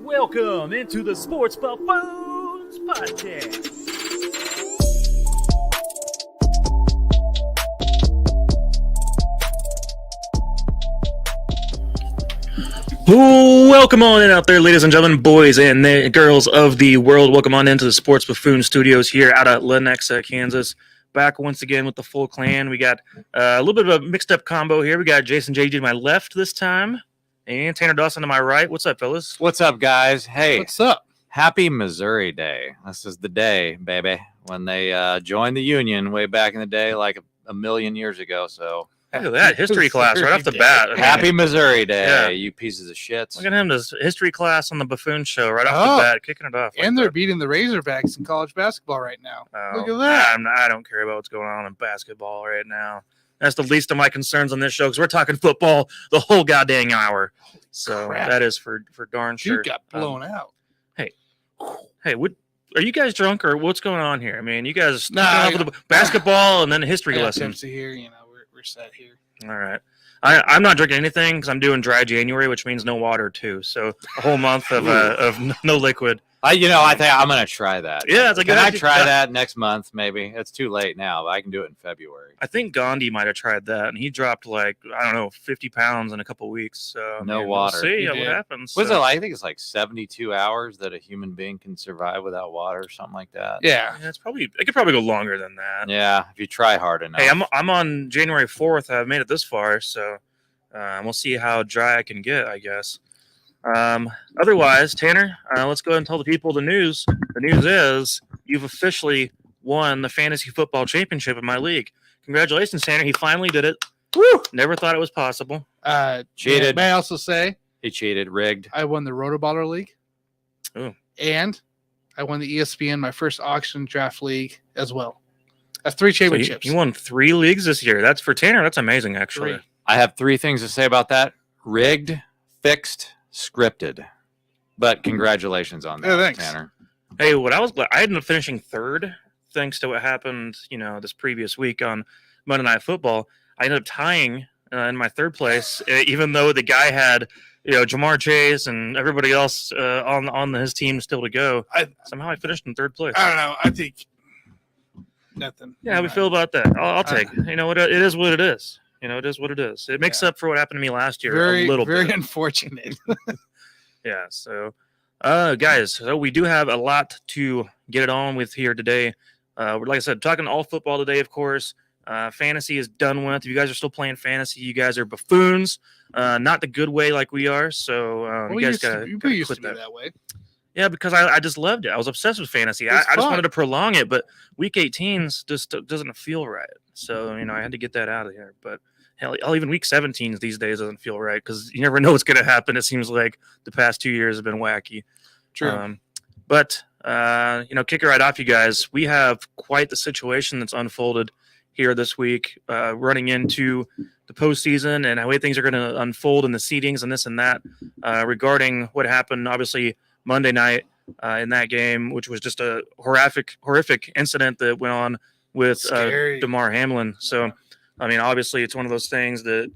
Welcome into the Sports Buffoons Podcast. Welcome on in out there, ladies and gentlemen, boys and girls of the world. Welcome on into the Sports Buffoon Studios here out of Lenexa, Kansas. Back once again with the full clan. We got a little bit of a mixed-up combo here. We got Jason JG to my left this time, and Tanner Dawson to my right. What's up, fellas? What's up, guys? Hey, what's up? Happy Missouri Day. This is the day, baby, when they joined the Union way back in the day, like a million years ago. So look at that history class right off the bat. I mean, happy Missouri Day, yeah. You pieces of shit. Look at him, this history class on the Buffoon Show right off the bat, kicking it off. And they're beating the Razorbacks in college basketball right now. Look at that. I don't care about what's going on in basketball right now. That's the least of my concerns on this show because we're talking football the whole goddamn hour. So Crap. that is for darn sure. You got blown out. Hey, what are you guys drunk or what's going on here? I mean, you guys Nah, over the basketball and then a history lesson. Tipsy here, we're set here. All right. I'm not drinking anything because I'm doing dry January, which means no water too. So a whole month of no liquid. I think I'm gonna try that. Yeah, it's a good Can I idea. try that next month? Maybe it's too late now, but I can do it in February. I think Gandhi might have tried that, and he dropped 50 pounds in a couple weeks. So No we'll water. see He what did. happens. What's So, it like? I think it's like 72 hours that a human being can survive without water, or something like that. Yeah. yeah, it could probably go longer than that. Yeah, if you try hard enough. Hey, I'm on January 4th. I've made it this far, so we'll see how dry I can get, I guess. Otherwise, Tanner, let's go ahead and tell the people the news. The news is you've officially won the fantasy football championship in my league. Congratulations, Tanner. He finally did it. Woo! Never thought it was possible. Cheated. May I also say He cheated, rigged. I won the Rotoballer League. Ooh. And I won the ESPN, my first auction draft league as well. That's 3 championships. So you won 3 leagues this year. That's for Tanner. That's amazing, actually. 3. I have 3 things to say about that: rigged, fixed, scripted. But congratulations on that, Yeah, thanks. Tanner. Hey, what I was glad I ended up finishing 3rd thanks to what happened, this previous week on Monday Night Football. I ended up tying in my 3rd place, even though the guy had, Jamar Chase and everybody else on his team still to go. Somehow I finished in 3rd place. I don't know. I think nothing. Yeah, how we feel about that? I'll take it. You know what? It is what it is. It is what it is. It makes up for what happened to me last year a little bit. Very unfortunate. Yeah, so guys, so we do have a lot to get it on with here today. Like I said, talking all football today, of course. Fantasy is done with. If you guys are still playing fantasy, you guys are buffoons. Not the good way like we are. So you guys got to to be quit that. that way. Yeah, because I just loved it. I was obsessed with fantasy. I just wanted to prolong it, but week 18s just doesn't feel right. So, I had to get that out of here. But hell, even week 17s these days doesn't feel right because you never know what's going to happen. It seems like the past 2 years have been wacky. True. But kick it right off, you guys. We have quite the situation that's unfolded here this week, running into the postseason and how things are going to unfold in the seedings and this and that regarding what happened, obviously, Monday night in that game, which was just a horrific incident that went on with Damar Hamlin. So, I mean, obviously, it's one of those things that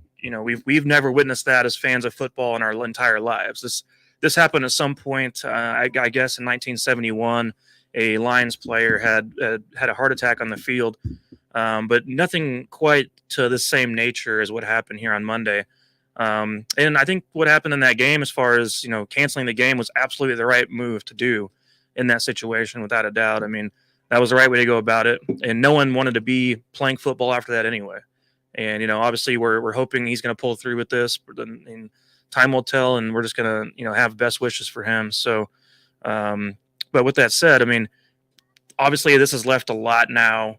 we've never witnessed that as fans of football in our entire lives. This happened at some point, I guess, in 1971. A Lions player had a heart attack on the field, but nothing quite to the same nature as what happened here on Monday. And I think what happened in that game, as far as canceling the game, was absolutely the right move to do in that situation, without a doubt. I mean, that was the right way to go about it, and no one wanted to be playing football after that anyway. And obviously, we're hoping he's going to pull through with this. And time will tell, and we're just going to have best wishes for him. So, but with that said, I mean, obviously, this has left a lot now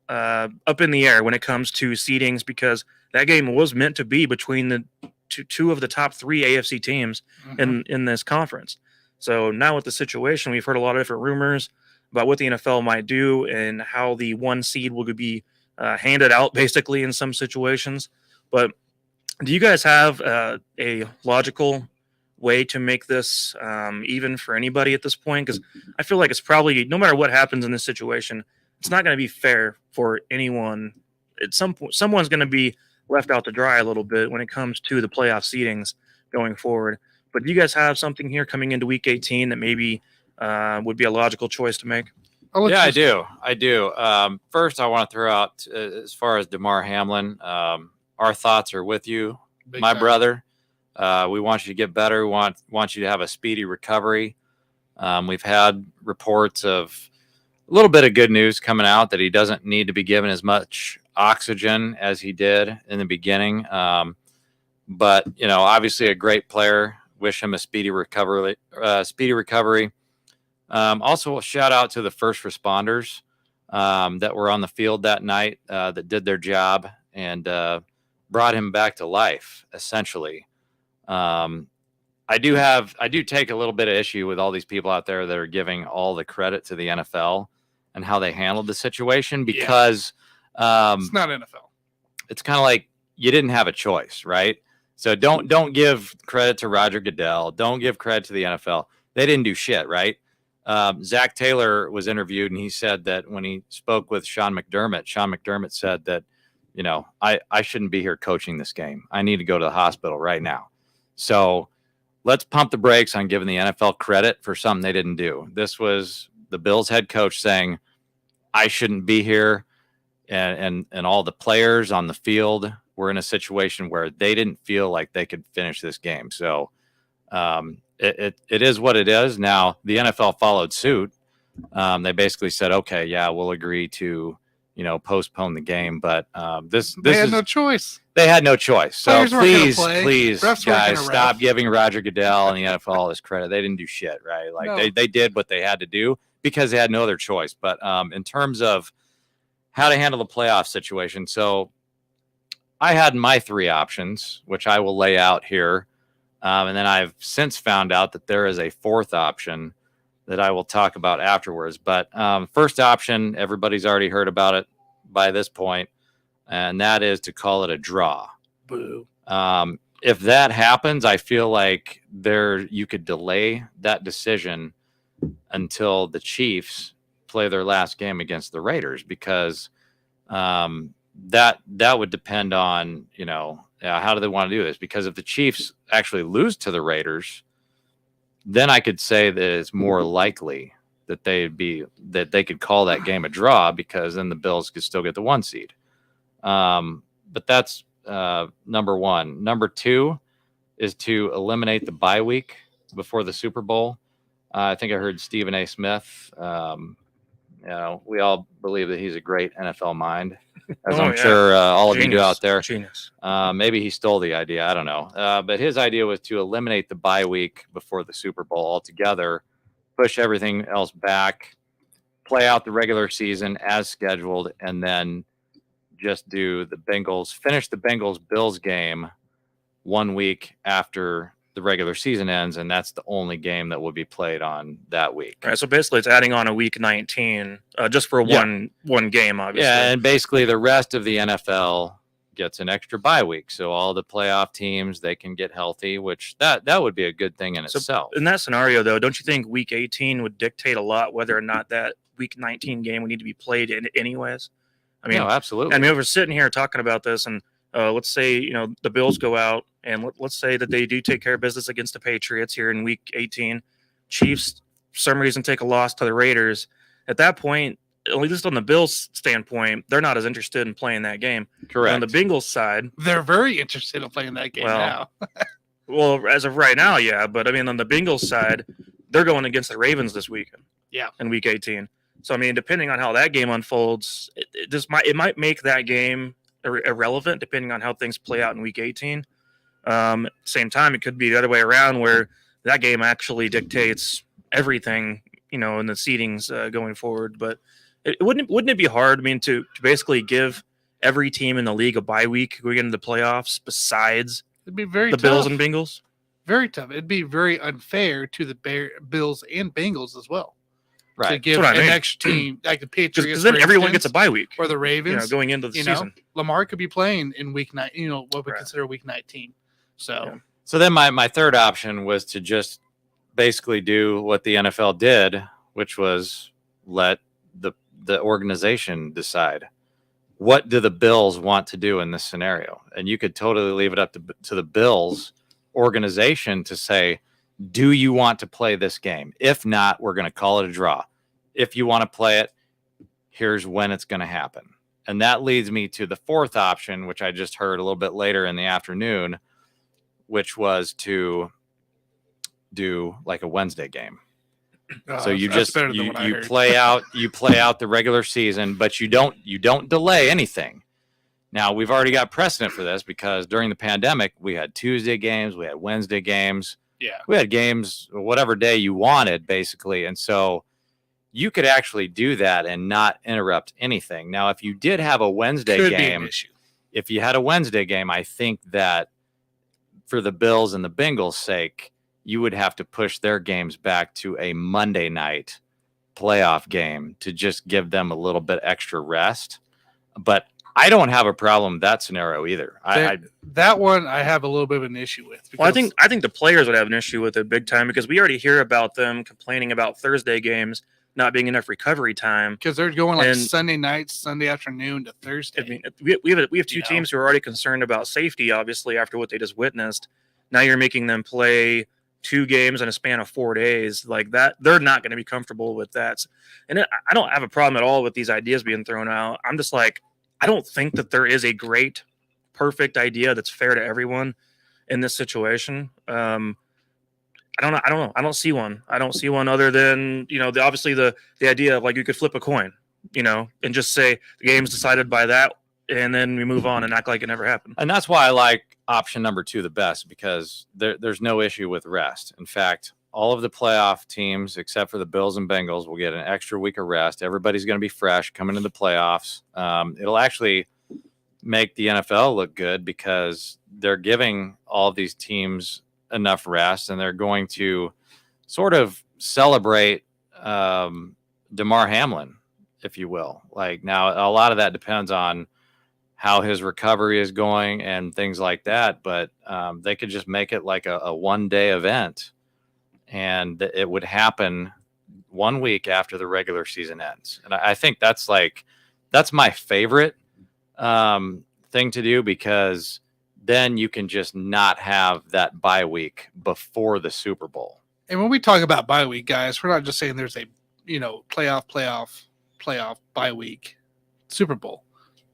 up in the air when it comes to seedings, because that game was meant to be between the two of the top 3 AFC teams in this conference. So now with the situation, we've heard a lot of different rumors about what the NFL might do and how the 1 seed will be handed out basically in some situations. But do you guys have a logical way to make this even for anybody at this point? Because I feel like it's probably, no matter what happens in this situation, it's not going to be fair for anyone. At some point, someone's going to be left out to dry a little bit when it comes to the playoff seedings going forward. But do you guys have something here coming into Week 18 that maybe would be a logical choice to make? Yeah, I do. First, I want to throw out as far as DeMar Hamlin. Our thoughts are with you, Big my time. brother. We want you to get better. We want you to have a speedy recovery. We've had reports of a little bit of good news coming out that he doesn't need to be given as much oxygen as he did in the beginning. But obviously a great player. Wish him a speedy recovery. Also, a shout out to the first responders that were on the field that night that did their job and brought him back to life, essentially. I do take a little bit of issue with all these people out there that are giving all the credit to the NFL and how they handled the situation because It's not NFL. it's kind of like you didn't have a choice, right? So don't give credit to Roger Goodell. Don't give credit to the NFL. They didn't do shit, right? Zach Taylor was interviewed, and he said that when he spoke with Sean McDermott said that, I shouldn't be here coaching this game. I need to go to the hospital right now. So let's pump the brakes on giving the NFL credit for something they didn't do. This was the Bills head coach saying, I shouldn't be here. And all the players on the field were in a situation where they didn't feel like they could finish this game. So it is what it is. Now, the NFL followed suit. They basically said, okay, yeah, we'll agree to, postpone the game. But They had no choice. They had no choice. So Players weren't gonna play. please, Refs weren't guys, gonna stop ref. giving Roger Goodell and the NFL all this credit. They didn't do shit, right? Like No. they did what they had to do because they had no other choice. But in terms of how to handle the playoff situation, so I had my three options, which I will lay out here. And then I've since found out that there is a fourth option that I will talk about afterwards. But first option, everybody's already heard about it by this point, and that is to call it a draw. Boo. If that happens, I feel like you could delay that decision until the Chiefs play their last game against the Raiders, because that would depend on, how do they want to do this? Because if the Chiefs actually lose to the Raiders, then I could say that it's more likely that they could call that game a draw, because then the Bills could still get the 1 seed. But that's number one. Number two is to eliminate the bye week before the Super Bowl. I think I heard Stephen A. Smith. We all believe that he's a great NFL mind, as I'm sure all of you do out there. Genius. Maybe he stole the idea. I don't know. But his idea was to eliminate the bye week before the Super Bowl altogether, push everything else back, play out the regular season as scheduled, and then just finish the Bengals-Bills game 1 week after the regular season ends, and that's the only game that will be played on that week. All right, so basically it's adding on a week 19 just for one game, obviously. Yeah, and basically the rest of the NFL gets an extra bye week, so all the playoff teams, they can get healthy, which that would be a good thing in itself. In that scenario, though, don't you think week 18 would dictate a lot whether or not that week 19 game would need to be played anyways? I mean, no, absolutely. I mean, we're sitting here talking about this, and let's say the Bills go out, and let's say that they do take care of business against the Patriots here in week 18. Chiefs, for some reason, take a loss to the Raiders. At that point, at least on the Bills' standpoint, they're not as interested in playing that game. Correct. On the Bengals side, They're very interested in playing that game now. well, as of right now, yeah. But I mean, on the Bengals side, they're going against the Ravens this weekend. Yeah. In week 18. So I mean, depending on how that game unfolds, it might make that game irrelevant depending on how things play out in week 18. Same time, it could be the other way around, where that game actually dictates everything, in the seedings going forward. But wouldn't it be hard? I mean, to basically give every team in the league a bye week going into the playoffs, besides It'd be very the tough. Bills and Bengals? Very tough. It'd be very unfair to the Bills and Bengals as well. To Right. give That's what I mean. an extra team like the Patriots, Because then for everyone instance, gets a bye week, or the Ravens. going into the season. Lamar could be playing in week 9. What we Right. consider week 19. So Yeah. So then my third option was to just basically do what the NFL did, which was let the organization decide. What do the Bills want to do in this scenario? And you could totally leave it up to the Bills organization to say, do you want to play this game? If not, we're going to call it a draw. If you want to play it, here's when it's going to happen. And that leads me to the fourth option, which I just heard a little bit later in the afternoon, which was to do like a Wednesday game. So you just you play out the regular season, but you don't delay anything. Now, we've already got precedent for this because during the pandemic, we had Tuesday games, we had Wednesday games. Yeah. We had games whatever day you wanted, basically. And so you could actually do that and not interrupt anything. Now, if you did have a Wednesday game, if you had a Wednesday game, I think that for the Bills and the Bengals' sake, you would have to push their games back to a Monday night playoff game to just give them a little bit extra rest. But I don't have a problem with that scenario either. That one I have a little bit of an issue with. Well, I think the players would have an issue with it big time because we already hear about them complaining about Thursday games not being enough recovery time because they're going like Sunday night, Sunday afternoon to Thursday. I mean, we have two teams who are already concerned about safety, obviously, after what they just witnessed. Now you're making them play 2 games in a span of 4 days like that. They're not going to be comfortable with that. And I don't have a problem at all with these ideas being thrown out. I'm just like, I don't think that there is a great, perfect idea that's fair to everyone in this situation. I don't know. I don't see one. I don't see one other than, obviously the idea of like you could flip a coin, and just say the game's decided by that. And then we move on and act like it never happened. And that's why I like option number 2 the best, because there's no issue with rest. In fact, all of the playoff teams, except for the Bills and Bengals, will get an extra week of rest. Everybody's going to be fresh coming into the playoffs. It'll actually make the NFL look good because they're giving all of these teams enough rest, and they're going to sort of celebrate DeMar Hamlin, if you will. Like, now, a lot of that depends on how his recovery is going and things like that, but they could just make it like a one-day event, and it would happen 1 week after the regular season ends. And I think that's my favorite thing to do, because then you can just not have that bye week before the Super Bowl. And when we talk about bye week, guys, we're not just saying there's a playoff bye week Super Bowl.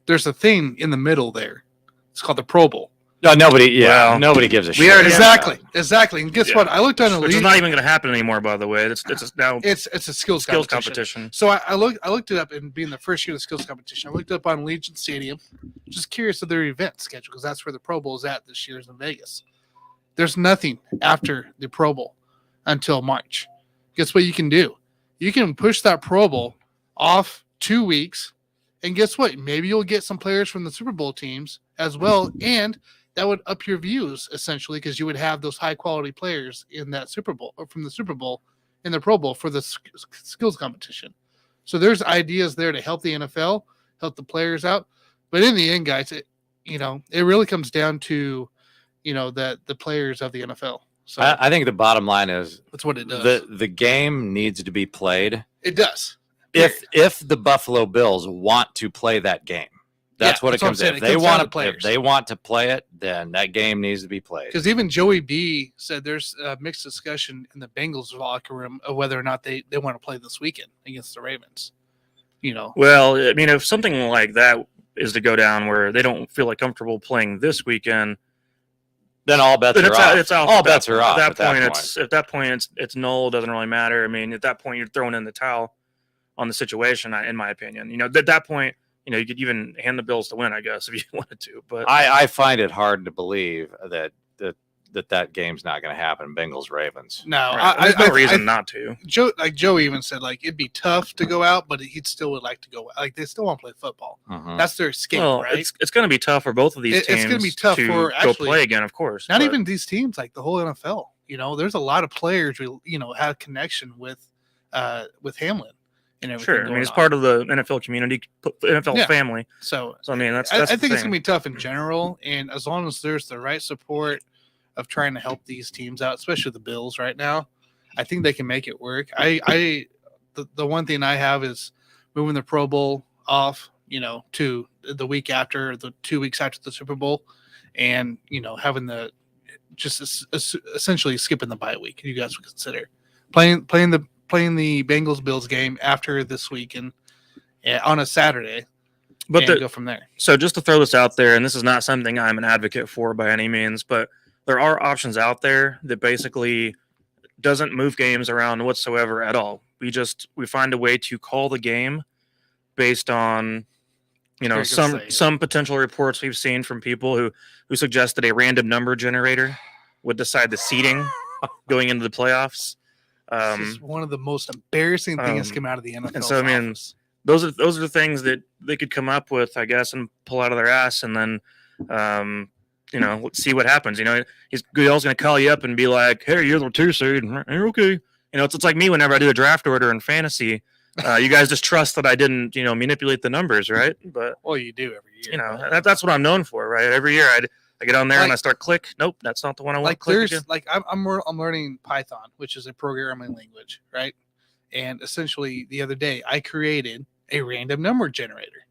There's a thing in the middle there. It's called the Pro Bowl. No, nobody gives a shit. Exactly. And guess what? I looked on the league. Which is not even going to happen anymore, by the way. It's a skills competition. So I looked it up, and being the first year of the skills competition, I looked up on Legion Stadium, just curious of their event schedule, because that's where the Pro Bowl is at this year, is in Vegas. There's nothing after the Pro Bowl until March. Guess what you can do? You can push that Pro Bowl off 2 weeks, and guess what? Maybe you'll get some players from the Super Bowl teams as well, and that would up your views, essentially, because you would have those high-quality players in that Super Bowl, or from the Super Bowl in the Pro Bowl for the skills competition. So there's ideas there to help the NFL, help the players out. But in the end, guys, it really comes down to, the players of the NFL. So I think the bottom line is that's what it does. The game needs to be played. It does. If the Buffalo Bills want to play that game. That's what it comes in. If they want to play it, then that game needs to be played. Because even Joey B said there's a mixed discussion in the Bengals locker room of whether or not they want to play this weekend against the Ravens. Well, I mean, if something like that is to go down where they don't feel like comfortable playing this weekend, then all bets are off. It's off. All bets are off. At that point, it's null. It doesn't really matter. I mean, at that point, you're throwing in the towel on the situation, in my opinion. At that point, you could even hand the Bills to win, I guess, if you wanted to. But I find it hard to believe that game's not going to happen. Bengals Ravens. No, right. There's no reason not to. Joe even said it'd be tough to go out, but he still would like to go out. They still want to play football. Mm-hmm. That's their escape, right? It's going to be tough for both of these teams. It's going to be tough for go play again, of course. Not even these teams, like the whole NFL. There's a lot of players have connection with Hamlin. Sure, I mean, it's part of the NFL community, NFL family. So I mean, that's I think it's gonna be tough in general, and as long as there's the right support of trying to help these teams out, especially the Bills right now, I think they can make it work. The one thing I have is moving the Pro Bowl off, to the week after, the 2 weeks after the Super Bowl, and having the just essentially skipping the bye week. You guys would consider playing the Bengals Bills game after this week and on a Saturday, but go from there. So just to throw this out there, and this is not something I'm an advocate for by any means, but there are options out there that basically doesn't move games around whatsoever at all. We find a way to call the game based on some potential reports we've seen from people who suggested a random number generator would decide the seeding going into the playoffs. This is one of the most embarrassing things to come out of the NFL. And so, I mean, those are things that they could come up with, I guess, and pull out of their ass, and then, let's see what happens. He's going to call you up and be like, "Hey, you're the 2 seed. You're okay." It's like me whenever I do a draft order in fantasy. You guys just trust that I didn't, manipulate the numbers, right? But you do every year. That's what I'm known for, right? Every year I get on there and I start click. Nope, that's not the one I want to click again. I'm learning Python, which is a programming language, right? And essentially, the other day I created a random number generator.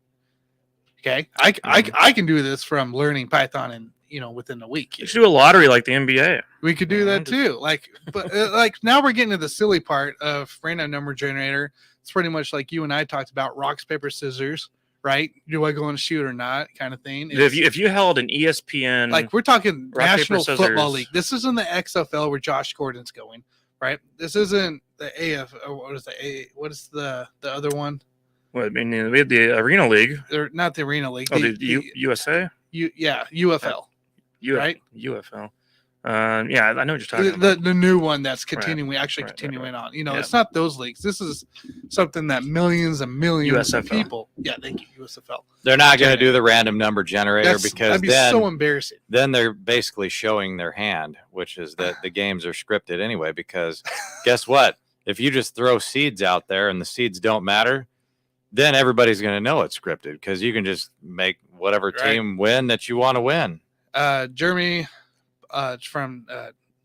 Okay, I can do this from learning Python and within a week. You should do a lottery like the NBA. We could do that too. But now we're getting to the silly part of random number generator. It's pretty much like you and I talked about rocks, paper, scissors, right? Do I go and shoot or not, kind of thing. If you held an ESPN, we're talking rock, National paper, Football League. This isn't the XFL where Josh Gordon's going, right? This isn't the AF. What is the other one? Well, I mean, we had the Arena League. They're not the Arena League. Oh, the USA. UFL. Right? UFL. Yeah, I know what you're talking about. The new one that's continuing, continuing on. It's not those leagues. This is something that millions and millions of people. Yeah, thank you, USFL. They're not going to do the random number generator because that'd be so embarrassing. Then they're basically showing their hand, which is that the games are scripted anyway. Because guess what? If you just throw seeds out there and the seeds don't matter, then everybody's going to know it's scripted because you can just make whatever team win that you want to win. Jeremy. From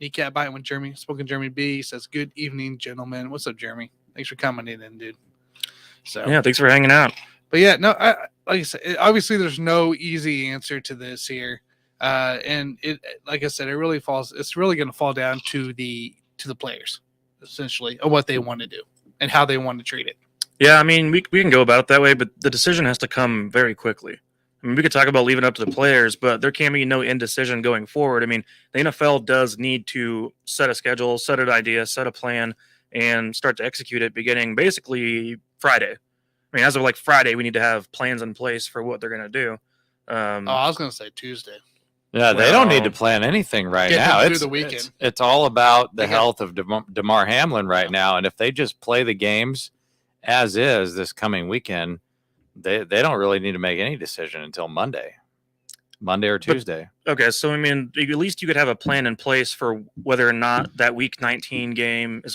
Kneecap Bite when Jeremy spoken Jeremy B says, "Good evening, gentlemen." What's up, Jeremy? Thanks for coming in, dude. So yeah, thanks for hanging out. But yeah, no, like I said, obviously there's no easy answer to this here, and it, like I said, it's really going to fall down to the players, essentially, of what they want to do and how they want to treat it. Yeah, I mean, we can go about it that way, but the decision has to come very quickly. I mean, we could talk about leaving it up to the players, but there can be no indecision going forward. I mean, the NFL does need to set a schedule, set an idea, set a plan, and start to execute it beginning basically Friday. I mean, as of like Friday, we need to have plans in place for what they're going to do. I was going to say Tuesday. Yeah, they don't need to plan anything right now. It's the weekend. It's all about the health of DeMar Hamlin right now. And if they just play the games as is this coming weekend, they don't really need to make any decision until Monday or Tuesday. Okay, so I mean, at least you could have a plan in place for whether or not that Week 19 game is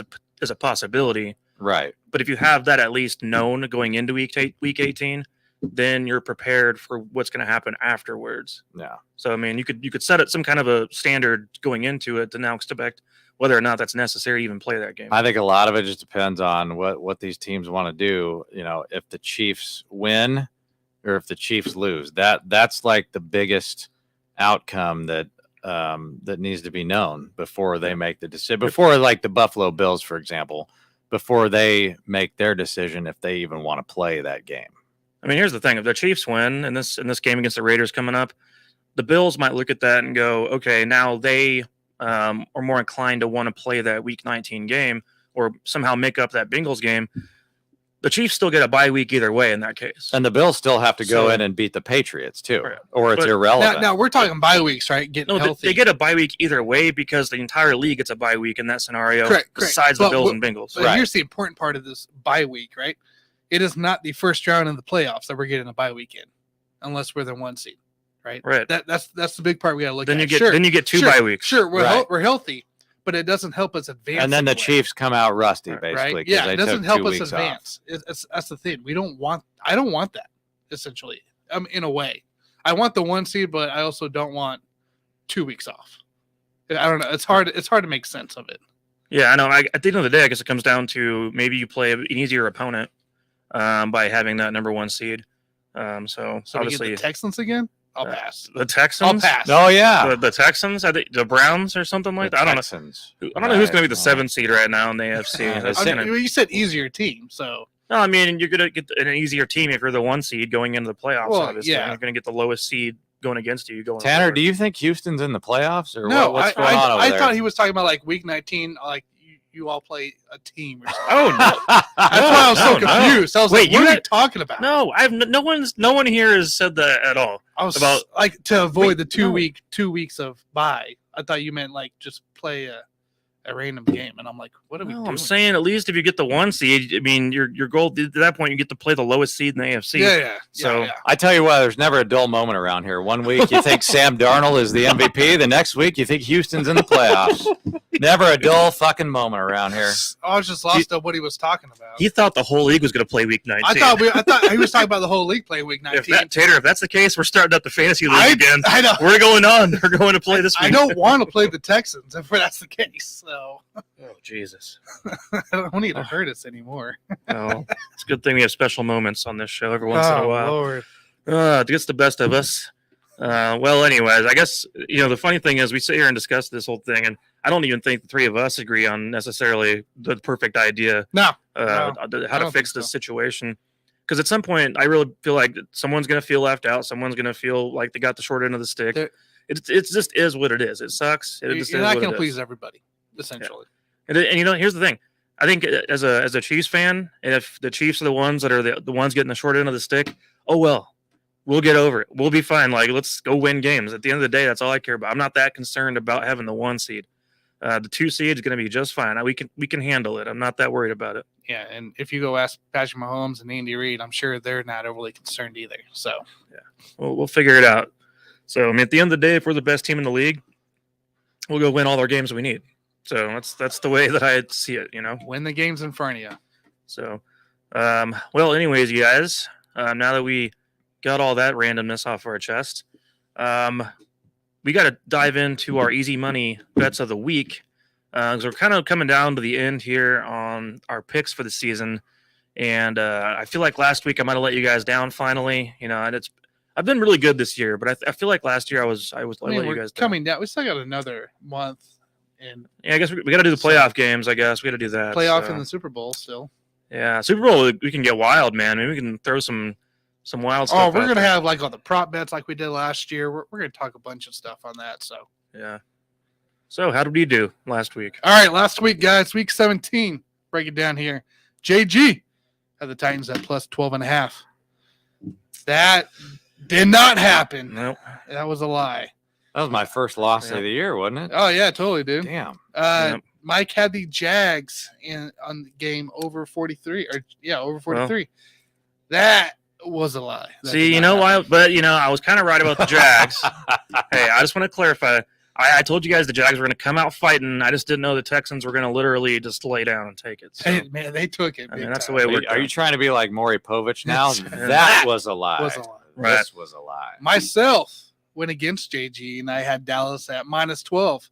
a possibility. Right. But if you have that at least known going into Week 18, then you're prepared for what's going to happen afterwards. Yeah. So I mean, you could set it some kind of a standard going into it to now expect whether or not that's necessary to even play that game. I think a lot of it just depends on what these teams want to do. If the Chiefs win or if the Chiefs lose, that's like the biggest outcome that needs to be known before they make the decision. Before, like the Buffalo Bills, for example, before they make their decision if they even want to play that game. I mean, here's the thing: if the Chiefs win in this game against the Raiders coming up, the Bills might look at that and go, "Okay, now they." Are more inclined to want to play that Week 19 game or somehow make up that Bengals game. The Chiefs still get a bye week either way in that case. And the Bills still have to go in and beat the Patriots too, or it's irrelevant. Now we're talking bye weeks, right? Healthy. They get a bye week either way because the entire league gets a bye week in that scenario, besides the Bills and Bengals. But here's the important part of this bye week, right? It is not the first round in the playoffs that we're getting a bye week in, unless we're the 1 seed. Right. That's the big part we got to look at. Then you get two bye weeks. Sure, we're healthy, but it doesn't help us advance. And then the Chiefs come out rusty, basically. Right? Yeah, it doesn't help us advance. That's the thing. I don't want that. Essentially, in a way, I want the 1 seed, but I also don't want 2 weeks off. I don't know. It's hard to make sense of it. Yeah, I know. At the end of the day, I guess it comes down to maybe you play an easier opponent by having that number 1 seed. So obviously we get the Texans again. I'll pass. The Texans. I'll pass. Oh yeah, The Texans. I think the Browns or something like that. I don't know. I don't know who's going to be the 7th seed right now in the AFC. You said easier team, so. No, I mean you're going to get an easier team if you're the 1 seed going into the playoffs. Well, obviously, yeah. You're going to get the lowest seed going against you. Tanner, forward. do you think Houston's in the playoffs or No, what's going on over I there? thought he was talking about like week 19, like you all play a team or something. Oh no! That's why I was so confused. I was Wait, like, what are you talking about? No, no one here has said that at all. I was about like to avoid the 2 no. weeks of bye. I thought you meant like just play a random game, and I'm like, what are we doing? I'm saying at least if you get the 1 seed, I mean your goal at that point you get to play the lowest seed in the AFC. Yeah. So I tell you what, there's never a dull moment around here. One week you think Sam Darnold is the MVP, the next week you think Houston's in the playoffs. Never a dull fucking moment around here. I was just lost at what he was talking about. He thought the whole league was going to play week 19. I thought he was talking about the whole league playing week 19. If that's the case, we're starting up the fantasy league again. I know. We're going on. We're going to play this week. I don't want to play the Texans if that's the case. So. Oh Jesus! I don't need to hurt us anymore. No, it's a good thing we have special moments on this show every once in a while. Lord. It gets the best of us. Well, anyways, I guess the funny thing is we sit here and discuss this whole thing, and I don't even think the three of us agree on necessarily the perfect idea. How to fix this situation. Because at some point, I really feel like someone's going to feel left out. Someone's going to feel like they got the short end of the stick. It just is what it is. It sucks. You're not going to please everybody, essentially. Yeah. And here's the thing. I think as a Chiefs fan, if the Chiefs are the ones that are the ones getting the short end of the stick, oh well, we'll get over it. We'll be fine. Like, let's go win games. At the end of the day, that's all I care about. I'm not that concerned about having the 1 seed. The 2 seed is going to be just fine. We can handle it. I'm not that worried about it. Yeah, and if you go ask Patrick Mahomes and Andy Reid, I'm sure they're not overly concerned either. So yeah, we'll figure it out. So I mean, at the end of the day, if we're the best team in the league, we'll go win all our games we need. So that's the way that I see it, Win the games in front of you. So, well, anyways, you guys, now that we got all that randomness off our chest, we got to dive into our easy money bets of the week. Because we're kind of coming down to the end here on our picks for the season. And I feel like last week I might have let you guys down finally. And I've been really good this year, but I feel like last year I let you guys down. Coming down. We still got another month. And yeah, I guess we got to do the playoff games. I guess we got to do that. Playoff in the Super Bowl still. Yeah, Super Bowl we can get wild, man. Maybe we can throw some wild stuff. Oh, we're gonna have like all the prop bets like we did last year. We're gonna talk a bunch of stuff on that. So yeah. So how did we do last week? All right, last week, guys, week 17. Break it down here. JG had the Titans at plus 12.5. That did not happen. Nope. That was a lie. That was my first loss of the year, wasn't it? Oh, yeah, totally, dude. Damn. Mike had the Jags on the game over 43. Over 43. Well, that was a lie. See, you know why? But, I was kind of right about the Jags. Hey, I just want to clarify. I told you guys the Jags were going to come out fighting. I just didn't know the Texans were going to literally just lay down and take it. So. Hey, man, they took it. That's the way it worked. Are you trying to be like Maury Povich now? That was a lie. Right. This was a lie. Myself went against JG, and I had Dallas at minus 12.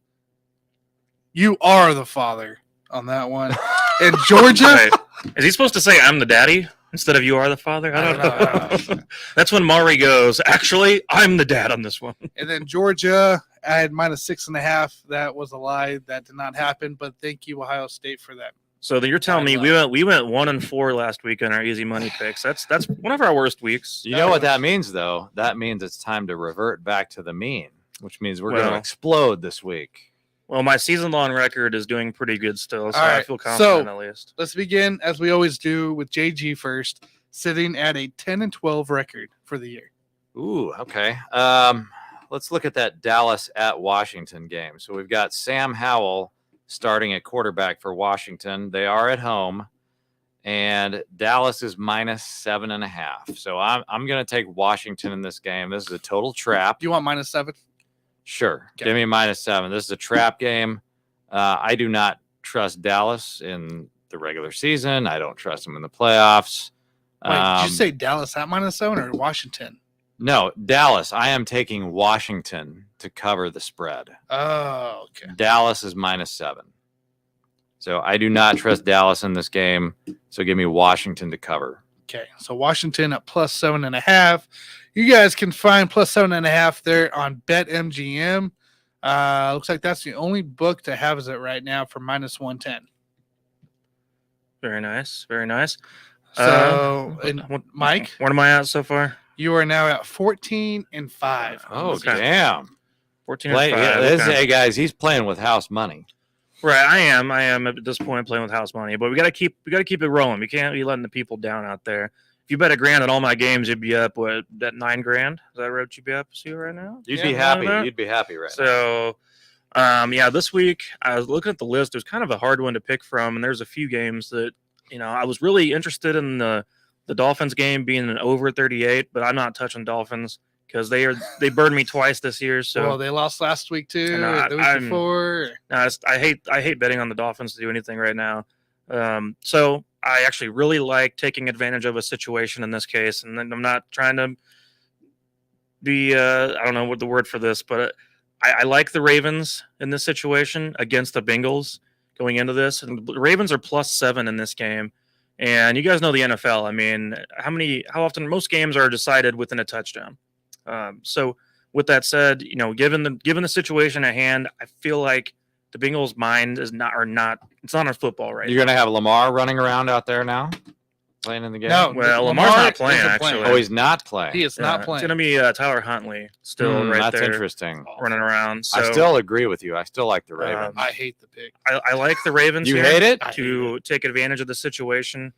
You are the father on that one. And Georgia. Right. Is he supposed to say I'm the daddy instead of you are the father? I don't know. That's when Maury goes, actually, I'm the dad on this one. And then Georgia, I had minus 6.5. That was a lie. That did not happen. But thank you, Ohio State, for that. So you're telling me we went 1-4 last week on our easy money picks. That's one of our worst weeks. You know what that means, though? That means it's time to revert back to the mean, which means we're going to explode this week. Well, my season-long record is doing pretty good still, so I feel confident at least. Let's begin, as we always do, with JG first, sitting at a 10-12 record for the year. Ooh, okay. Let's look at that Dallas at Washington game. So we've got Sam Howell starting at quarterback for Washington. They are at home, and Dallas is minus 7.5. So I'm going to take Washington in this game. This is a total trap. Do you want minus 7? Sure. Okay. Give me minus 7. This is a trap game. I do not trust Dallas in the regular season. I don't trust them in the playoffs. Wait, did you say Dallas at minus 7 or Washington? No, Dallas. I am taking Washington to cover the spread. Oh, okay. Dallas is minus 7. So I do not trust Dallas in this game. So give me Washington to cover. Okay, so Washington at plus 7.5. You guys can find plus 7.5 there on BetMGM. Looks like that's the only book to have it right now for minus 110. Very nice. Very nice. So, Mike, what am I at so far? You are now at 14-5. Oh, damn. 14 and 5. Hey, guys, he's playing with house money. Right, I am at this point playing with house money, but we gotta keep it rolling. We can't be letting the people down out there. If you bet $1,000 on all my games, you'd be up that $9,000. Is that what you'd be up to right now? You'd be happy. You'd be happy right now. So, this week I was looking at the list. It was kind of a hard one to pick from, and there's a few games that I was really interested in the Dolphins game being an over 38, but I'm not touching Dolphins because they burned me twice this year. So they lost last week too. The week before. No, I hate betting on the Dolphins to do anything right now. So I actually really like taking advantage of a situation in this case, and I'm not trying to be I don't know what the word for this, but I like the Ravens in this situation against the Bengals going into this, and the Ravens are plus 7 in this game. And you guys know the NFL. I mean, how often most games are decided within a touchdown. So with that said, given the situation at hand, I feel like the Bengals' mind is not it's not on football right now. You're going to have Lamar running around out there now, playing in the game? No, well, Lamar's not playing, actually. Oh, he's not playing. He is not playing. It's going to be Tyler Huntley still right there. That's interesting. Running around. So, I still agree with you. I still like the Ravens. I hate the pick. I like the Ravens. You hate it? To take advantage of the situation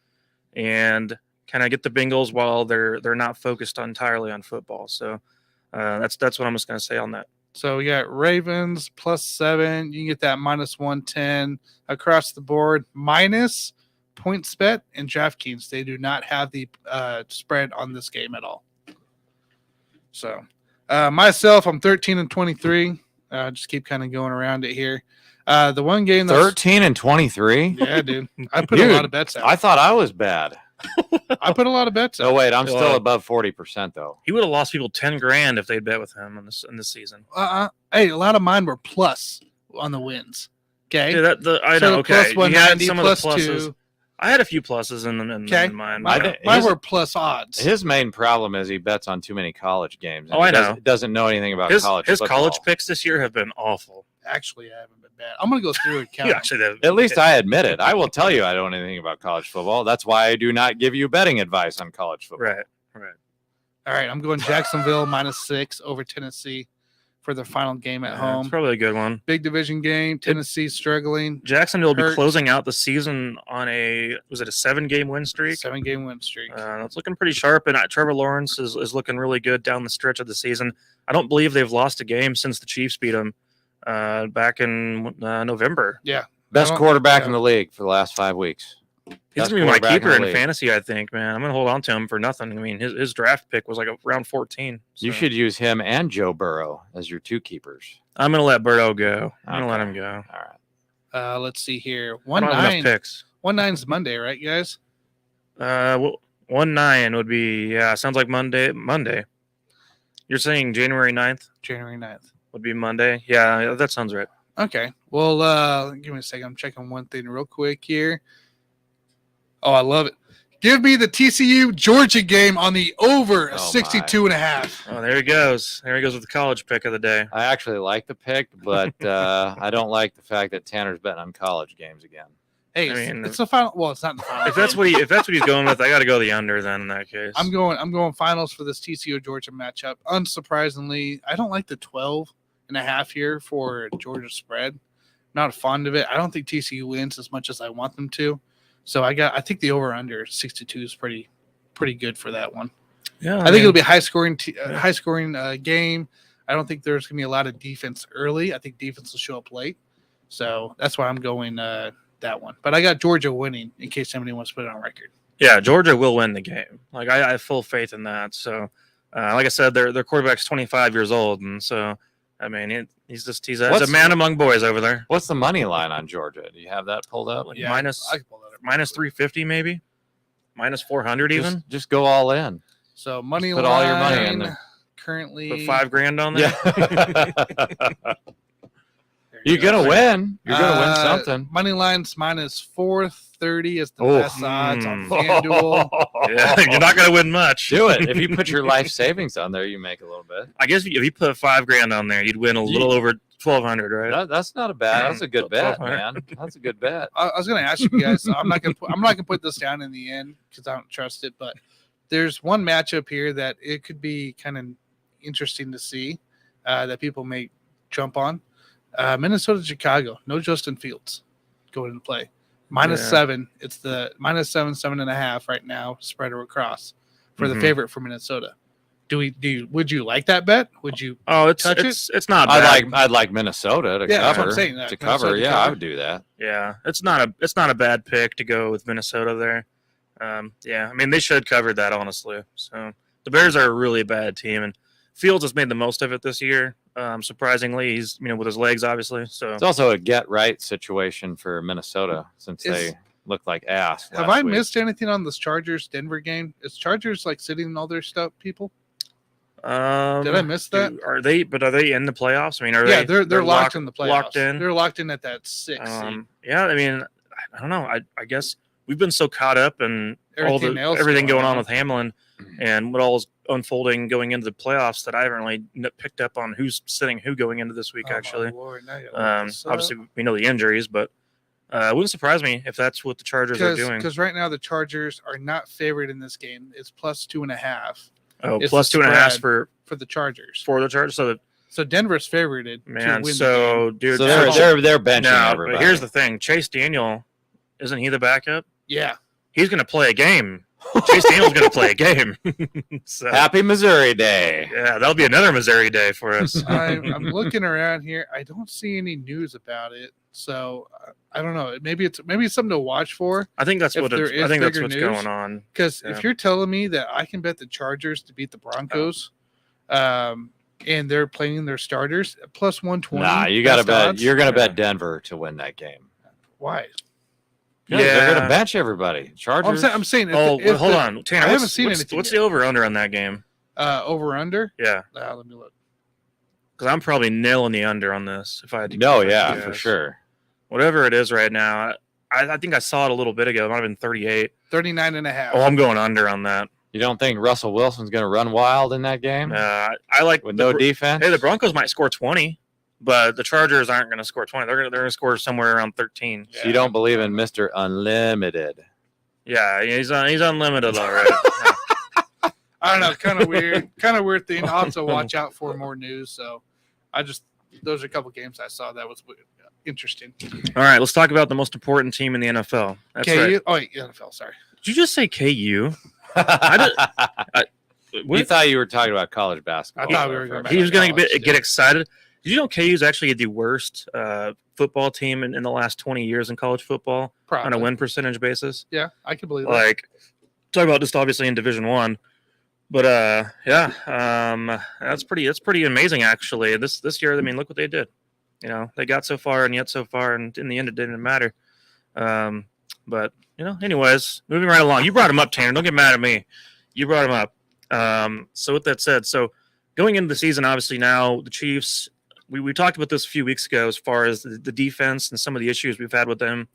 and kind of get the Bengals while they're not focused entirely on football. So that's what I'm just going to say on that. So we got Ravens plus 7. You can get that minus 110 across the board. Minus PointsBet and DraftKings. They do not have the spread on this game at all. So myself, I'm 13-23. Just keep kind of going around it here. The one game 13-23. Yeah, dude. I put a lot of bets out. I thought I was bad. I put a lot of bets out. Oh wait, I'm still above 40% though. He would have lost people $10,000 if they'd bet with him in this season. Hey, a lot of mine were plus on the wins. Okay. Yeah, I know. Okay, plus you had some of the plus pluses. 2. I had a few pluses in mine. Mine were plus odds. His main problem is he bets on too many college games. I know. Doesn't know anything about college His football. college picks this year have been awful. Actually, I haven't been bad. I'm going to go through and count. At least I admit it. I will tell you I don't know anything about college football. That's why I do not give you betting advice on college football. Right. All right, I'm going Jacksonville minus 6 over Tennessee for the final game at home. It's probably a good one. Big division game. Tennessee struggling. Jacksonville will be closing out the season on a 7-game win streak? 7-game win streak. It's looking pretty sharp, and Trevor Lawrence is looking really good down the stretch of the season. I don't believe they've lost a game since the Chiefs beat them back in November. Yeah. Best quarterback in the league for the last 5 weeks. He's going to be my keeper in fantasy, I think, man. I'm going to hold on to him for nothing. I mean, his draft pick was like round 14. So. You should use him and Joe Burrow as your 2 keepers. I'm going to let Burrow go. I'm going to let him go. All right. Let's see here. 1-9 picks. 1-9's Monday, right, guys? 1-9 would be, sounds like Monday. You're saying January 9th? January 9th. Would be Monday. Yeah, that sounds right. Okay. Well, give me a second. I'm checking one thing real quick here. Oh, I love it. Give me the TCU Georgia game on the over 62.5. Oh, there he goes. There he goes with the college pick of the day. I actually like the pick, but I don't like the fact that Tanner's betting on college games again. Hey, it's the final. Well, it's not the final. If that's what he's going with, I got to go the under then in that case. I'm going finals for this TCU Georgia matchup. Unsurprisingly, I don't like the 12.5 here for Georgia spread. Not fond of it. I don't think TCU wins as much as I want them to. So I think the over under 62 is pretty good for that one. Yeah, I think it'll be a high scoring game. I don't think there's gonna be a lot of defense early. I think defense will show up late. So that's why I'm going that one. But I got Georgia winning in case somebody wants to put it on record. Yeah, Georgia will win the game. Like I have full faith in that. So like I said, their quarterback's 25 years old, and so I mean he's a man among boys over there. What's the money line on Georgia? Do you have that pulled up? Yeah, minus 350 maybe, minus 400 even. Just go all in. So money put line all your money in there. Currently put $5,000 on there. Yeah. There You're gonna win. You're gonna win something. Money lines minus 430 is the best odds on FanDuel. Yeah, you're not gonna win much. Do it. If you put your life savings on there, you make a little bit. I guess if you put $5,000 on there, you'd win a little over 1,200, right? That's not a bad. That's a good bet, man. That's a good bet. I was gonna ask you guys. I'm not gonna put this down in the end because I don't trust it. But there's one matchup here that it could be kind of interesting to see that people may jump on. Minnesota, Chicago. No Justin Fields going into play. -7. It's the -7.5 right now. Spread across for the favorite for Minnesota. Would you like that bet? Would you? Oh, it's not bad. I'd like Minnesota to cover. That's what I'm saying. To cover, yeah, I would do that. Yeah, it's not a bad pick to go with Minnesota there. Yeah, I mean they should cover that honestly. So the Bears are a really bad team, and Fields has made the most of it this year. Surprisingly, he's with his legs obviously. So it's also a get right situation for Minnesota since they looked like ass. Have I missed anything on this Chargers Denver game? Is Chargers like sitting in all their stuff, people? Did I miss that? Are they in the playoffs? I mean, they're locked in the playoffs. Locked in. They're locked in at that 6 seed. Yeah, I mean, I don't know. I guess we've been so caught up in everything going on with Hamlin and what all is unfolding going into the playoffs that I haven't really picked up on who's sitting who going into this week. Actually, obviously we know the injuries, but it wouldn't surprise me if that's what the Chargers are doing. Because right now the Chargers are not favored in this game. It's +2.5. Oh, plus 2.5 for the Chargers. For the Chargers, so Denver's favorited. Man, to win so the game. dude, so they're benching everybody. But here's the thing: Chase Daniel, isn't he the backup? Yeah, he's going to play a game. Chase Daniel's going to play a game. So, happy Missouri Day. Yeah, that'll be another Missouri Day for us. I'm looking around here. I don't see any news about it. So I don't know. Maybe it's something to watch for. I think that's what's going on. Because if you're telling me that I can bet the Chargers to beat the Broncos, and they're playing their starters +120. Nah, you got to bet. You're going to bet Denver to win that game. Why? Yeah, they're going to bench everybody. Chargers. I'm saying. Hold on, Tanner. I haven't seen anything. What's the over/under on that game? Over/under? Yeah. Let me look. Because I'm probably nailing the under on this. If I had to. No, yeah, for sure. Whatever it is right now, I think I saw it a little bit ago. It might have been 38. 39.5. Oh, I'm going under on that. You don't think Russell Wilson's going to run wild in that game? I like with no defense. Hey, the Broncos might score 20, but the Chargers aren't going to score 20. They're going to score somewhere around 13. So you don't believe in Mr. Unlimited? Yeah, he's unlimited, all right. I don't know, kind of weird thing. I'll have to watch out for more news. So, those are a couple games I saw that was interesting. All right, let's talk about the most important team in the NFL. That's KU? right. Oh, wait, NFL. Sorry. Did you just say KU? We thought you were talking about college basketball. I thought we were going. He was going to get excited. Did you know KU is actually the worst football team in the last 20 years in college football on a win percentage basis? Yeah, I can believe that. Like, talk about just obviously in Division I. But that's pretty amazing actually. This year, I mean, look what they did. They got so far and yet so far, and in the end, it didn't matter. But anyways, moving right along. You brought him up, Tanner. Don't get mad at me. You brought him up. So with that said, going into the season, obviously now the Chiefs. We talked about this a few weeks ago as far as the defense and some of the issues we've had with them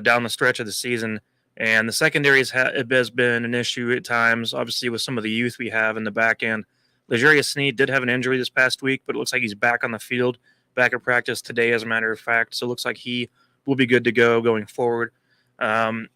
down the stretch of the season. And the secondary has been an issue at times, obviously, with some of the youth we have in the back end. L'Jarius Sneed did have an injury this past week, but it looks like he's back on the field, back at practice today, as a matter of fact. So it looks like he will be good to go going forward. And,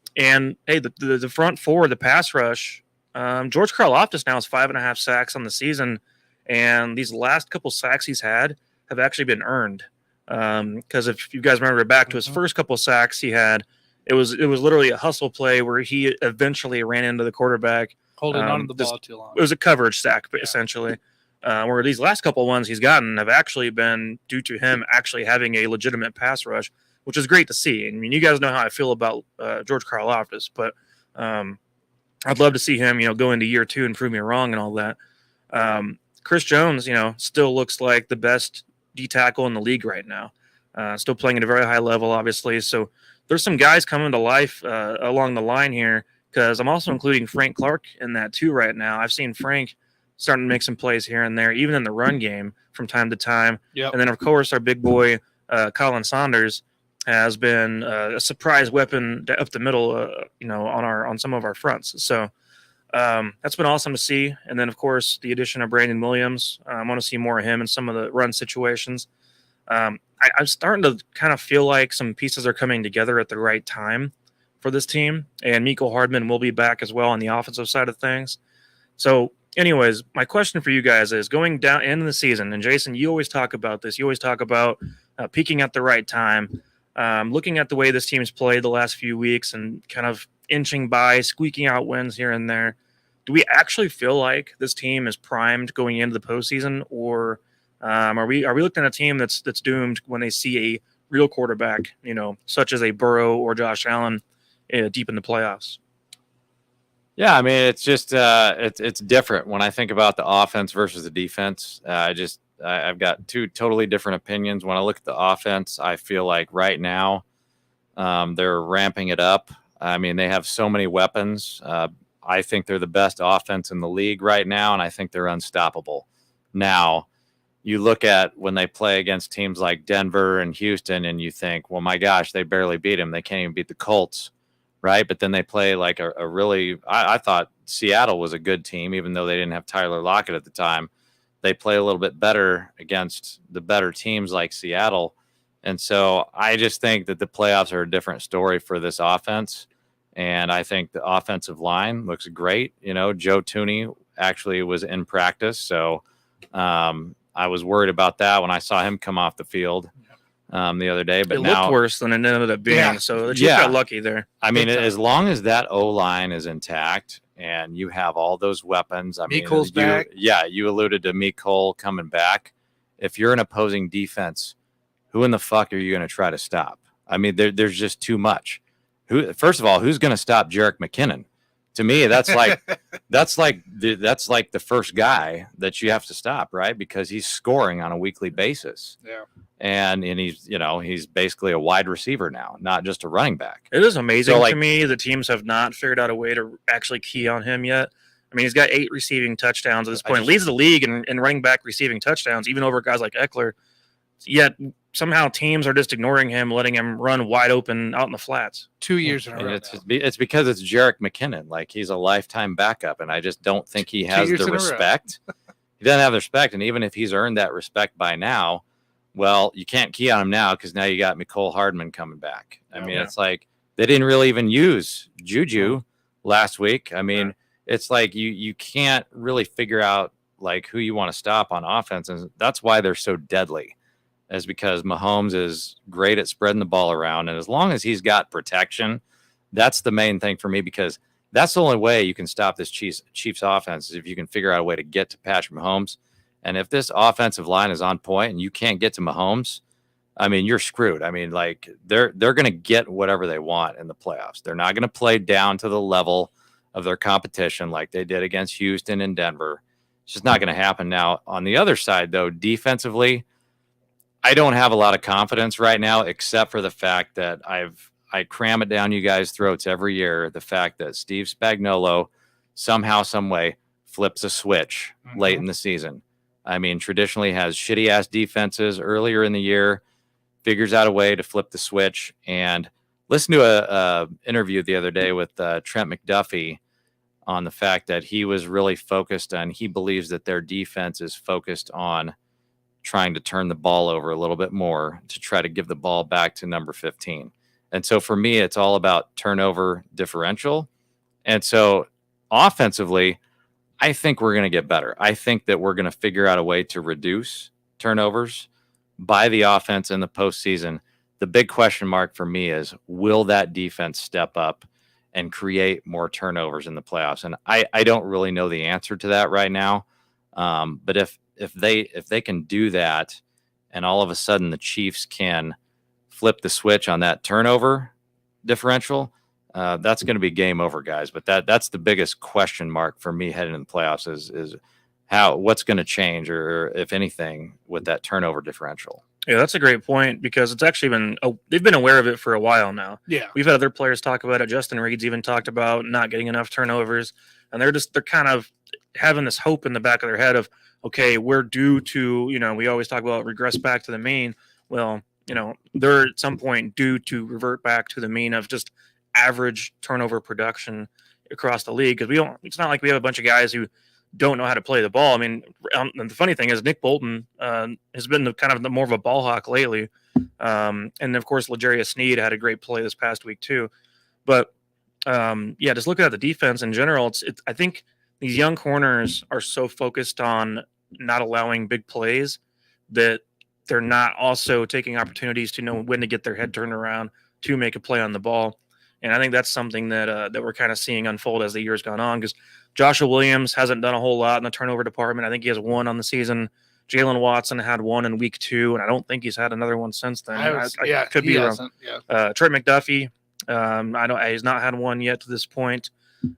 hey, the front four, the pass rush, George Karlaftis now has 5.5 sacks on the season. And these last couple sacks he's had have actually been earned. Because if you guys remember back to his first couple sacks he had, it was literally a hustle play where he eventually ran into the quarterback. Holding on to the ball too long. It was a coverage sack, essentially. Where these last couple ones he's gotten have actually been due to him actually having a legitimate pass rush, which is great to see. I mean, you guys know how I feel about George Karlaftis, but I'd love to see him, go into year 2 and prove me wrong and all that. Chris Jones, still looks like the best D tackle in the league right now. Still playing at a very high level, obviously. So there's some guys coming to life along the line here, because I'm also including Frank Clark in that too right now. I've seen Frank starting to make some plays here and there, even in the run game from time to time. Yep. And then, of course, our big boy, Colin Saunders has been a surprise weapon up the middle, on some of our fronts. So that's been awesome to see. And then, of course, the addition of Brandon Williams. I want to see more of him in some of the run situations. I'm starting to kind of feel like some pieces are coming together at the right time for this team. And Mecole Hardman will be back as well on the offensive side of things. So, anyways, my question for you guys is going down into the season. And Jason, you always talk about this. You always talk about peaking at the right time. Looking at the way this team's played the last few weeks and kind of inching by, squeaking out wins here and there. Do we actually feel like this team is primed going into the postseason, or are we looking at a team that's doomed when they see a real quarterback, such as a Burrow or Josh Allen, deep in the playoffs? Yeah, I mean, it's just it's different when I think about the offense versus the defense. I've got two totally different opinions. When I look at the offense, I feel like right now they're ramping it up. I mean, they have so many weapons. I think they're the best offense in the league right now, and I think they're unstoppable. Now, you look at when they play against teams like Denver and Houston, and you think, well, my gosh, they barely beat them. They can't even beat the Colts, right? But then they play like a really – I thought Seattle was a good team, even though they didn't have Tyler Lockett at the time. They play a little bit better against the better teams like Seattle. And so I just think that the playoffs are a different story for this offense. And I think the offensive line looks great. Joe Thuney actually was in practice. So I was worried about that when I saw him come off the field the other day. But it now looked worse than it ended up being. Yeah. So the Chiefs got lucky there. I mean, as long as that O-line is intact and you have all those weapons. I mean, Mecole's back. Yeah, you alluded to Mecole coming back. If you're an opposing defense, who in the fuck are you going to try to stop? I mean, there's just too much. First of all, who's going to stop Jerick McKinnon? To me, that's like the first guy that you have to stop, right? Because he's scoring on a weekly basis. Yeah. And he's basically a wide receiver now, not just a running back. It is amazing to me the teams have not figured out a way to actually key on him yet. I mean, he's got 8 receiving touchdowns at this point. Leads the league in running back receiving touchdowns, even over guys like Eckler. Yet somehow teams are just ignoring him, letting him run wide open out in the flats. 2 years in a row. It's because it's Jerick McKinnon. Like, he's a lifetime backup, and I just don't think he has the respect. He doesn't have the respect, and even if he's earned that respect by now, well, you can't key on him now because now you got Mecole Hardman coming back. I mean, it's like they didn't really even use Juju last week. I mean, it's like you can't really figure out like who you want to stop on offense, and that's why they're so deadly. Is because Mahomes is great at spreading the ball around. And as long as he's got protection, that's the main thing for me, because that's the only way you can stop this Chiefs offense is if you can figure out a way to get to Patrick Mahomes. And if this offensive line is on point and you can't get to Mahomes, I mean, you're screwed. I mean, like they're going to get whatever they want in the playoffs. They're not going to play down to the level of their competition like they did against Houston and Denver. It's just not going to happen. Now, on the other side, though, defensively, I don't have a lot of confidence right now, except for the fact that I cram it down you guys' throats every year. The fact that Steve Spagnuolo somehow, some way flips a switch late in the season. I mean, traditionally has shitty ass defenses earlier in the year, figures out a way to flip the switch. And listen to a interview the other day with Trent McDuffie on the fact that he was really focused on, he believes that their defense is focused on trying to turn the ball over a little bit more to try to give the ball back to number 15. And so for me, it's all about turnover differential. And so offensively, I think we're going to get better. I think that we're going to figure out a way to reduce turnovers by the offense in the postseason. The big question mark for me is, will that defense step up and create more turnovers in the playoffs? And I don't really know the answer to that right now. But if they can do that, and all of a sudden the Chiefs can flip the switch on that turnover differential, that's going to be game over, guys. But that's the biggest question mark for me heading into the playoffs is what's going to change, or if anything, with that turnover differential. Yeah, that's a great point, because it's actually they've been aware of it for a while now. Yeah, we've had other players talk about it. Justin Reed's even talked about not getting enough turnovers, and they're kind of having this hope in the back of their head of, okay, we're due to, we always talk about regress back to the mean. Well, they're at some point due to revert back to the mean of just average turnover production across the league, because it's not like we have a bunch of guys who don't know how to play the ball. I mean, and the funny thing is Nick Bolton has been more of a ball hawk lately. And of course, L'Jarius Sneed had a great play this past week too. But just looking at the defense in general, I think these young corners are so focused on not allowing big plays that they're not also taking opportunities to know when to get their head turned around to make a play on the ball. And I think that's something that we're kind of seeing unfold as the year's gone on, because Joshua Williams hasn't done a whole lot in the turnover department. I think he has one on the season. Jalen Watson had one in week 2, and I don't think he's had another one since then. I could be wrong. Trey McDuffie, he's not had one yet to this point.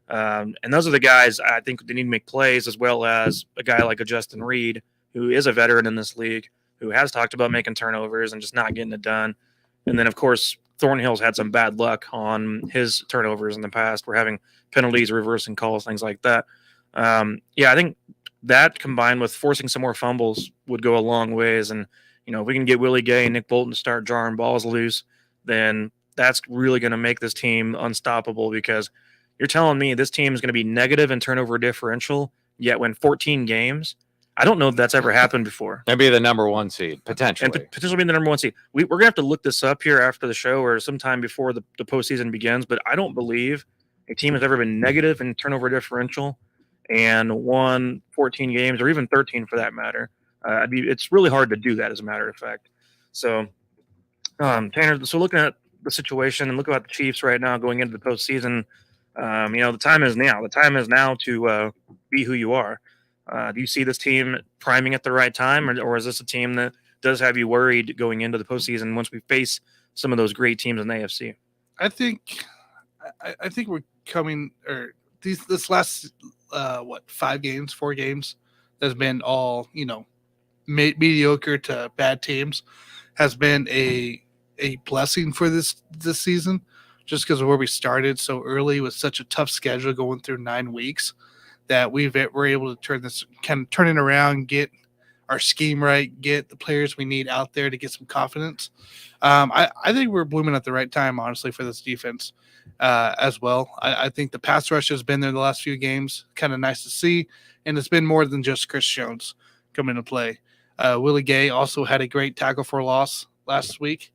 And those are the guys I think they need to make plays, as well as a guy like a Justin Reed, who is a veteran in this league, who has talked about making turnovers and just not getting it done. And then, of course, Thornhill's had some bad luck on his turnovers in the past. We're having penalties, reversing calls, things like that. I think that combined with forcing some more fumbles would go a long ways. And, if we can get Willie Gay and Nick Bolton to start jarring balls loose, then that's really going to make this team unstoppable, because you're telling me this team is going to be negative in turnover differential, yet win 14 games. I don't know if that's ever happened before. That'd be the number 1 seed, potentially. And potentially be the number 1 seed. We're going to have to look this up here after the show or sometime before the postseason begins, but I don't believe a team has ever been negative in turnover differential and won 14 games, or even 13 for that matter. It's really hard to do that, as a matter of fact. So, Tanner, looking at the situation and looking at the Chiefs right now going into the postseason, the time is now. The time is now to be who you are. Do you see this team priming at the right time, or is this a team that does have you worried going into the postseason once we face some of those great teams in the AFC? I think we're coming, or this last 4 games has been all mediocre to bad teams, has been a blessing for this season, just because of where we started so early with such a tough schedule going through 9 weeks. That we're able to turn it around, get our scheme right, get the players we need out there to get some confidence. I think we're blooming at the right time, honestly, for this defense as well. I think the pass rush has been there the last few games, kind of nice to see, and it's been more than just Chris Jones coming into play. Willie Gay also had a great tackle for loss last week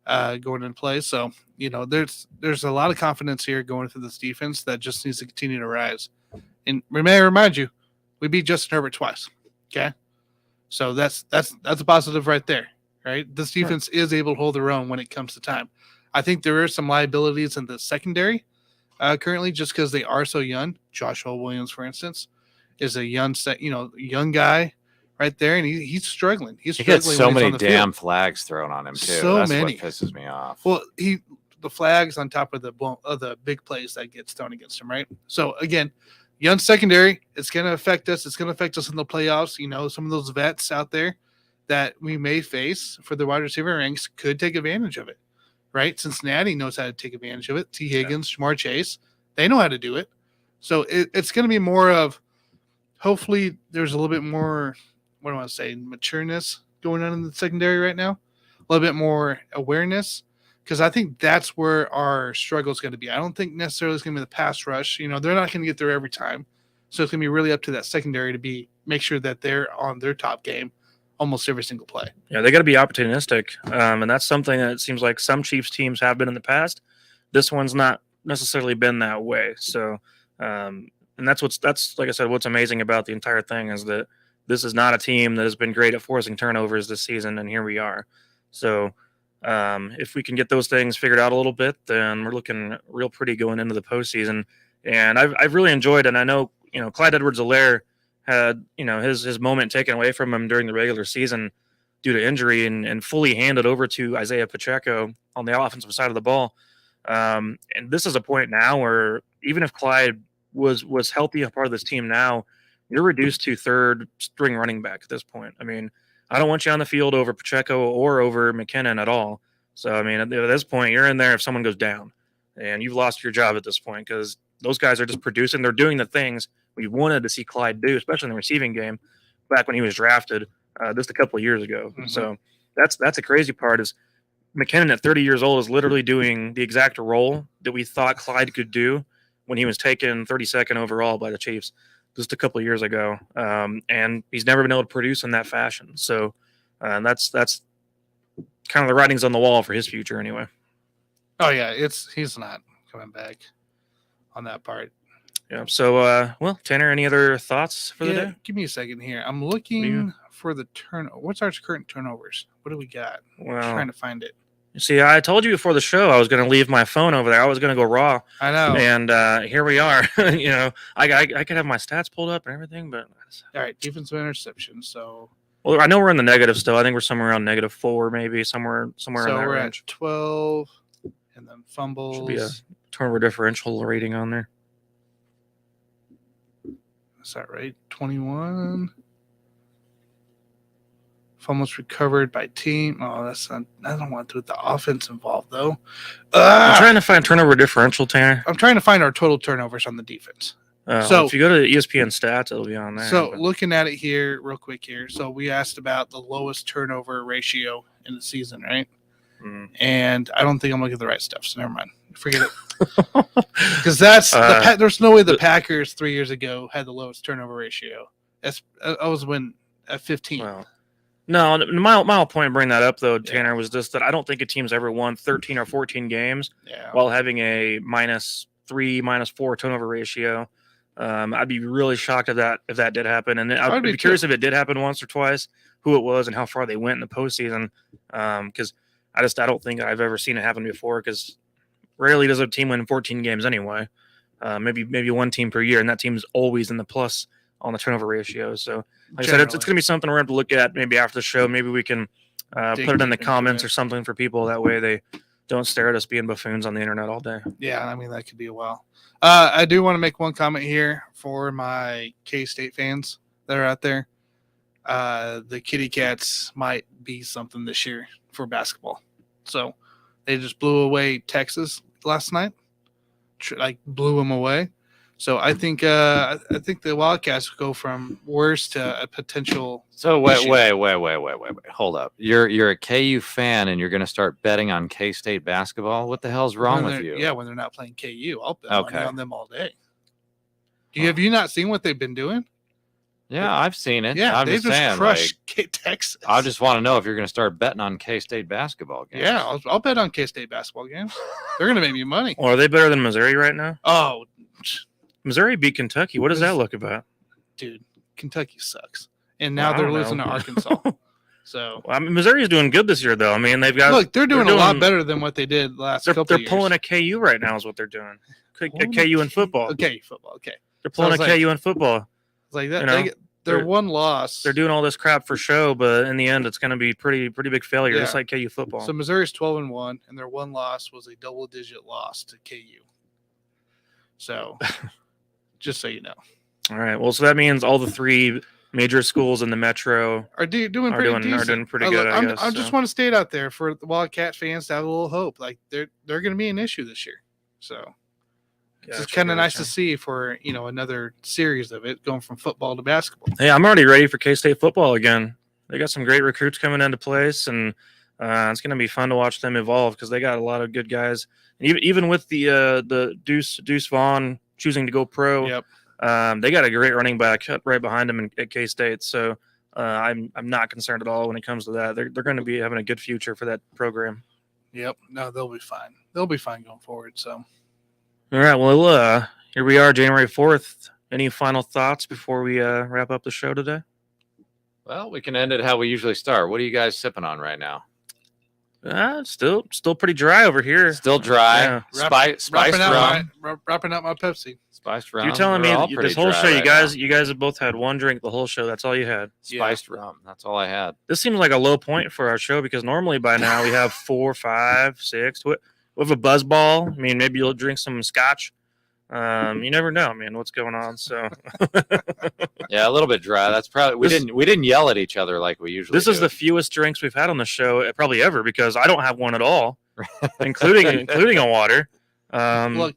going into play. So, there's a lot of confidence here going into this defense that just needs to continue to rise. And may I remind you, we beat Justin Herbert twice. Okay, so that's a positive right there. Right, this defense is able to hold their own when it comes to time. I think there are some liabilities in the secondary currently, just because they are so young. Joshua Williams, for instance, is a young guy right there, and he's struggling. He gets so many damn flags thrown on him too. That's many. What pisses me off. Well, the flags on top of the big plays that gets thrown against him, right? So again, young secondary, it's going to affect us. It's going to affect us in the playoffs. Some of those vets out there that we may face for the wide receiver ranks could take advantage of it, right? Cincinnati knows how to take advantage of it. T. Higgins, Jamar Chase, they know how to do it. So it's going to be more of, hopefully there's a little bit more, matureness going on in the secondary right now, a little bit more awareness, because I think that's where our struggle is going to be. I don't think necessarily it's going to be the pass rush. They're not going to get there every time. So it's going to be really up to that secondary to make sure that they're on their top game almost every single play. Yeah, they got to be opportunistic. And that's something that it seems like some Chiefs teams have been in the past. This one's not necessarily been that way. So, and that's like I said, what's amazing about the entire thing is that this is not a team that has been great at forcing turnovers this season. And here we are. So, if we can get those things figured out a little bit, then we're looking real pretty going into the postseason. And I've really enjoyed it. And I know, Clyde Edwards-Helaire had, his moment taken away from him during the regular season due to injury and fully handed over to Isaiah Pacheco on the offensive side of the ball. And this is a point now where even if Clyde was healthy, a part of this team now, you're reduced to third string running back at this point. I mean, I don't want you on the field over Pacheco or over McKinnon at all. So, I mean, at this point, you're in there if someone goes down. And you've lost your job at this point because those guys are just producing. They're doing the things we wanted to see Clyde do, especially in the receiving game back when he was drafted just a couple of years ago. Mm-hmm. So that's a crazy part is McKinnon at 30 years old is literally doing the exact role that we thought Clyde could do when he was taken 32nd overall by the Chiefs just a couple of years ago. And he's never been able to produce in that fashion. So that's kind of the writings on the wall for his future anyway. Oh yeah, he's not coming back on that part. Yeah. So, well, Tanner, any other thoughts for the day? Give me a second here. I'm looking for the turnover. What's our current turnovers? What do we got? Well, I'm trying to find it. See, I told you before the show I was going to leave my phone over there. I was going to go raw. I know. And here we are. I could have my stats pulled up and everything, but all right, defensive interception. So, well, I know we're in the negative still. I think we're somewhere around -4, maybe somewhere in that we're range. at 12, and then fumbles. Should be a turnover differential rating on there. Is that right? 21. Fumbles recovered by team. Oh, that's not. I don't want to do the offense involved though. I'm trying to find turnover differential, Tanner. I'm trying to find our total turnovers on the defense. So if you go to ESPN stats, it'll be on there. So looking at it here, real quick here. So we asked about the lowest turnover ratio in the season, right? And I don't think I'm looking at the right stuff. So never mind. Forget it. Because there's no way the Packers 3 years ago had the lowest turnover ratio. I was at 15. Well, no, my whole point of bringing that up, though, Tanner, was just that I don't think a team's ever won 13 or 14 games while having a -3, -4 turnover ratio. I'd be really shocked if that did happen. And I'd be curious if it did happen once or twice, who it was and how far they went in the postseason. Because I don't think I've ever seen it happen before, because rarely does a team win 14 games anyway. Maybe one team per year, and that team's always in the plus on the turnover ratio. So, like I said, it's going to be something we're going to have to look at maybe after the show. Maybe we can put it in the comments or something for people. That way they don't stare at us being buffoons on the internet all day. Yeah, I mean, that could be a while. I do want to make one comment here for my K-State fans that are out there. The Kitty Cats might be something this year for basketball. So they just blew away Texas last night, blew them away. So I think the Wildcats go from worst to a potential. So wait, hold up. You're a KU fan and you're going to start betting on K-State basketball? What the hell's wrong with you? Yeah, when they're not playing KU, I'll bet money on them all day. Have you not seen what they've been doing? Yeah, I've seen it. Yeah, they've just crushed Texas. I just want to know if you're going to start betting on K-State basketball games. Yeah, I'll bet on K-State basketball games. They're going to make me money. Well, are they better than Missouri right now? Oh, Missouri beat Kentucky. What does that look about? Dude, Kentucky sucks. And now they're losing to Arkansas. So Missouri's doing good this year, though. I mean, they're doing a lot better than what they did last couple of years. They're pulling a KU right now is what they're doing. A KU in football. Okay, football. Okay. They're pulling a KU in football. It's like that. They're one loss. They're doing all this crap for show, but in the end, it's going to be pretty big failure, just like KU football. So Missouri's 12-1, and their one loss was a double-digit loss to KU. So, just so you know. All right. Well, so that means all the three major schools in the metro are doing pretty good. I just want to state out there for the Wildcat fans to have a little hope. Like they're going to be an issue this year. So. It's kind of nice to see for another series of it going from football to basketball. Hey, I'm already ready for K-State football again. They got some great recruits coming into place, and it's going to be fun to watch them evolve because they got a lot of good guys. And even with the Deuce Vaughn choosing to go pro, they got a great running back right behind him at K-State. So I'm not concerned at all when it comes to that. They're going to be having a good future for that program. Yep. No, they'll be fine. They'll be fine going forward. So. All right, well, here we are, January 4th. Any final thoughts before we wrap up the show today? Well, we can end it how we usually start. What are you guys sipping on right now? Still pretty dry over here. Still dry. Yeah. Spiced rum. Wrapping up my Pepsi. Spiced rum. You're telling me this whole show, you guys have both had one drink the whole show. That's all you had. Spiced rum. That's all I had. This seems like a low point for our show because normally by now we have 4, 5, 6. With a buzz ball, I mean, maybe you'll drink some scotch. You never know, man, what's going on. So, yeah, a little bit dry. That's probably we didn't yell at each other like we usually. This is the fewest drinks we've had on the show, probably ever, because I don't have one at all, including a water. Look,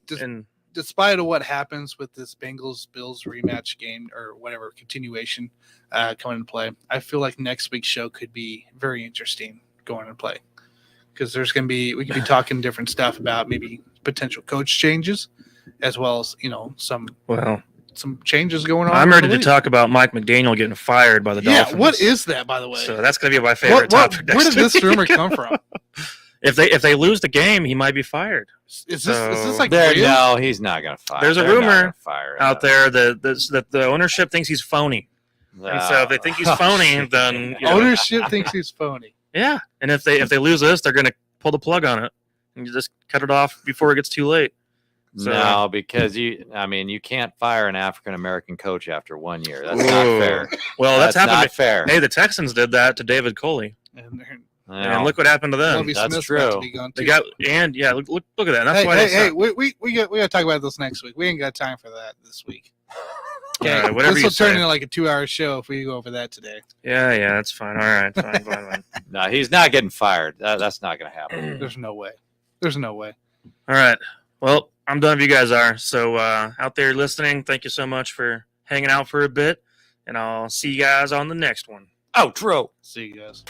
despite of what happens with this Bengals-Bills rematch game or whatever continuation coming into play, I feel like next week's show could be very interesting going into play. because we could be talking different stuff about maybe potential coach changes, as well as some changes going on. I'm ready to talk about Mike McDaniel getting fired by the Dolphins. Yeah, what is that, by the way? So that's going to be my favorite topic. Where did this rumor come from? If they lose the game, he might be fired. Is this like there? real? No, he's not going to fire. There's a rumor out there that the ownership thinks he's phony. And so if they think he's phony, then ownership thinks he's phony. Yeah, and if they lose this, they're going to pull the plug on it and you just cut it off before it gets too late. So, no, because you can't fire an African American coach after 1 year. That's not fair. Well, that's happened. Not fair. Hey, the Texans did that to David Coley, and look what happened to them. That's true. They got look at that. That's why. We got to talk about this next week. We ain't got time for that this week. Okay, whatever this you will turn say. into like a 2-hour show if we go over that today. Yeah, that's fine. All right, fine. No, he's not getting fired. That's not going to happen. There's no way. All right. Well, I'm done if you guys are. So out there listening, thank you so much for hanging out for a bit, and I'll see you guys on the next one. Outro. See you guys.